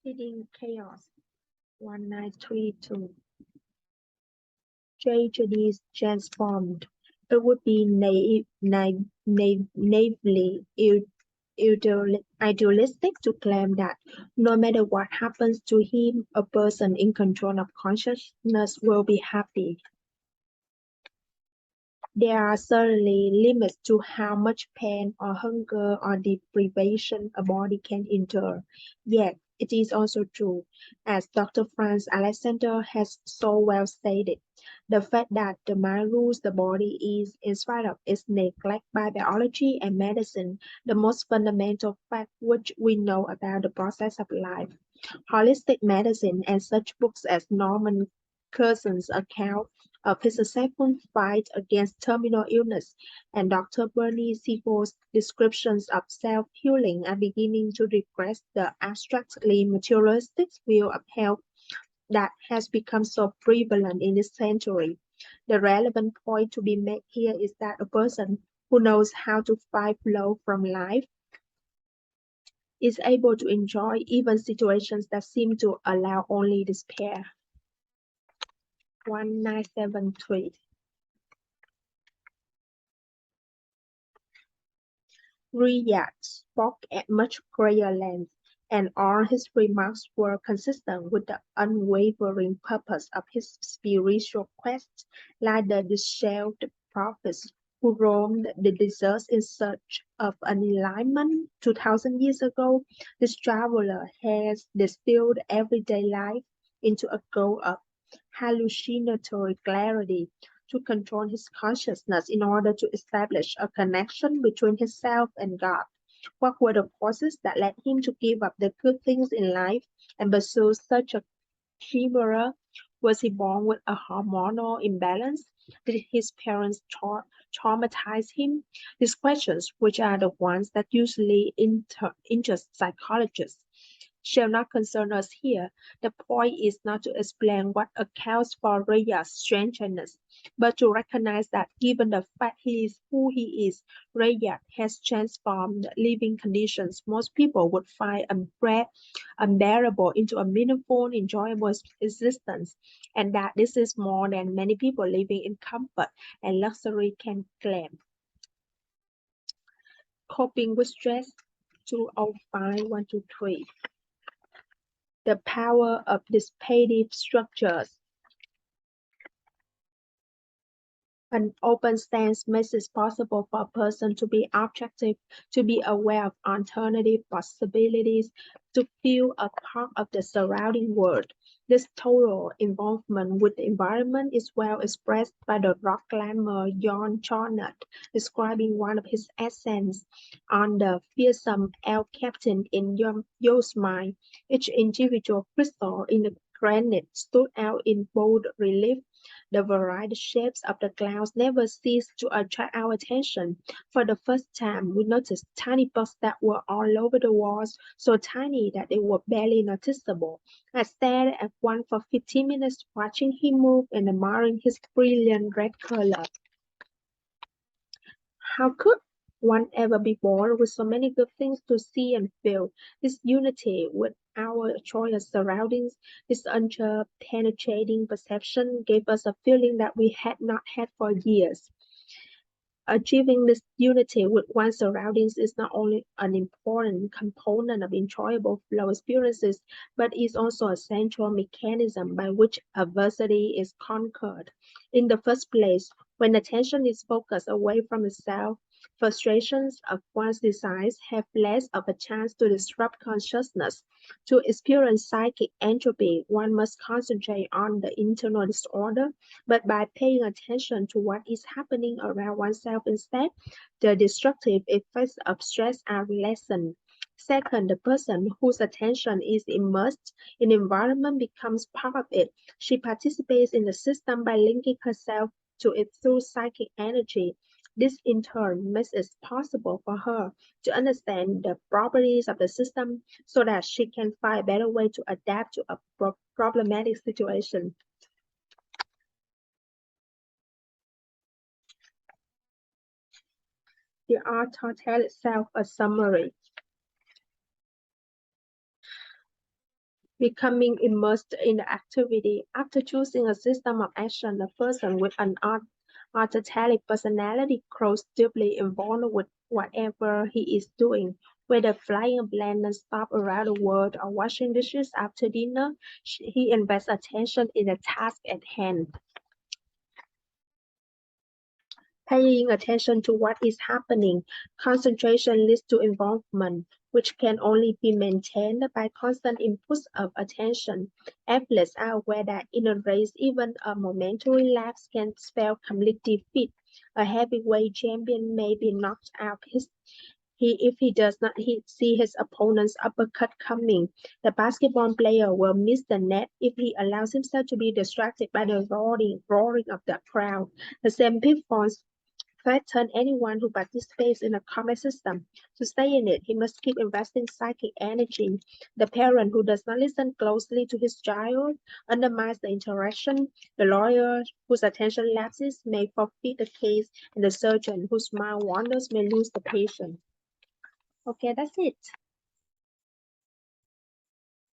Hidden Chaos 1932. Tragedy transformed. It would be naively idealistic to claim that no matter what happens to him, a person in control of consciousness will be happy. There are certainly limits to how much pain or hunger or deprivation a body can endure. Yet, it is also true, as Dr. Franz Alexander has so well stated, the fact that the mind rules the body is, in spite of its neglect by biology and medicine, the most fundamental fact which we know about the process of life. Holistic medicine and such books as Norman Curzon's account of his successful fight against terminal illness and Dr. Bernie Siegel's descriptions of self-healing are beginning to regress the abstractly materialistic view of health that has become so prevalent in this century. The relevant point to be made here is that a person who knows how to fight flow from life is able to enjoy even situations that seem to allow only despair. 1973. Riyad spoke at much greater length, and all his remarks were consistent with the unwavering purpose of his spiritual quest, like the dishevelled prophets who roamed the deserts in search of enlightenment 2,000 years ago. This traveler has distilled everyday life into a goal of hallucinatory clarity to control his consciousness in order to establish a connection between himself and God. What were the forces that led him to give up the good things in life and pursue such a chimera? Was he born with a hormonal imbalance? Did his parents traumatize him? These questions, which are the ones that usually interest psychologists, shall not concern us here. The point is not to explain what accounts for Raya's strangeness, but to recognize that given the fact he is who he is, Raya has transformed living conditions most people would find unbearable into a meaningful, enjoyable existence, and that this is more than many people living in comfort and luxury can claim. Coping with stress 205123. The power of dissipative structures. An open stance makes it possible for a person to be objective, to be aware of alternative possibilities, to feel a part of the surrounding world. This total involvement with the environment is well expressed by the rock climber Jon Charnock, describing one of his ascents on the fearsome elk captain in Yosemite. Each individual crystal in the granite stood out in bold relief. The varied shapes of the clouds never ceased to attract our attention. For the first time, we noticed tiny bugs that were all over the walls, so tiny that they were barely noticeable. I stared at one for 15 minutes, watching him move and admiring his brilliant red color. How could one ever be born with so many good things to see and feel? This unity with our joyous surroundings, this penetrating perception gave us a feeling that we had not had for years. Achieving this unity with one's surroundings is not only an important component of enjoyable flow experiences, but is also a central mechanism by which adversity is conquered. In the first place, when attention is focused away from itself, frustrations of one's desires have less of a chance to disrupt consciousness. To experience psychic entropy, one must concentrate on the internal disorder, but by paying attention to what is happening around oneself instead, the destructive effects of stress are lessened. Second, the person whose attention is immersed in the environment becomes part of it. She participates in the system by linking herself to it through psychic energy. This in turn makes it possible for her to understand the properties of the system so that she can find a better way to adapt to a problematic situation. The author tells itself a summary. becoming immersed in the activity. After choosing a system of action, the person with an archetypic personality grows deeply involved with whatever he is doing. Whether flying a plane non-stop around the world or washing dishes after dinner, he invests attention in the task at hand. Paying attention to what is happening, concentration leads to involvement, which can only be maintained by constant inputs of attention. Athletes are aware that in a race, even a momentary lapse can spell complete defeat. A heavyweight champion may be knocked out if he does not see his opponent's uppercut coming. The basketball player will miss the net if he allows himself to be distracted by the roaring of the crowd. The same pitfalls threaten anyone who participates in a combat system. To stay in it, he must keep investing psychic energy. The parent who does not listen closely to his child undermines the interaction. The lawyer whose attention lapses may forfeit the case, and the surgeon whose mind wanders may lose the patient. Okay, that's it.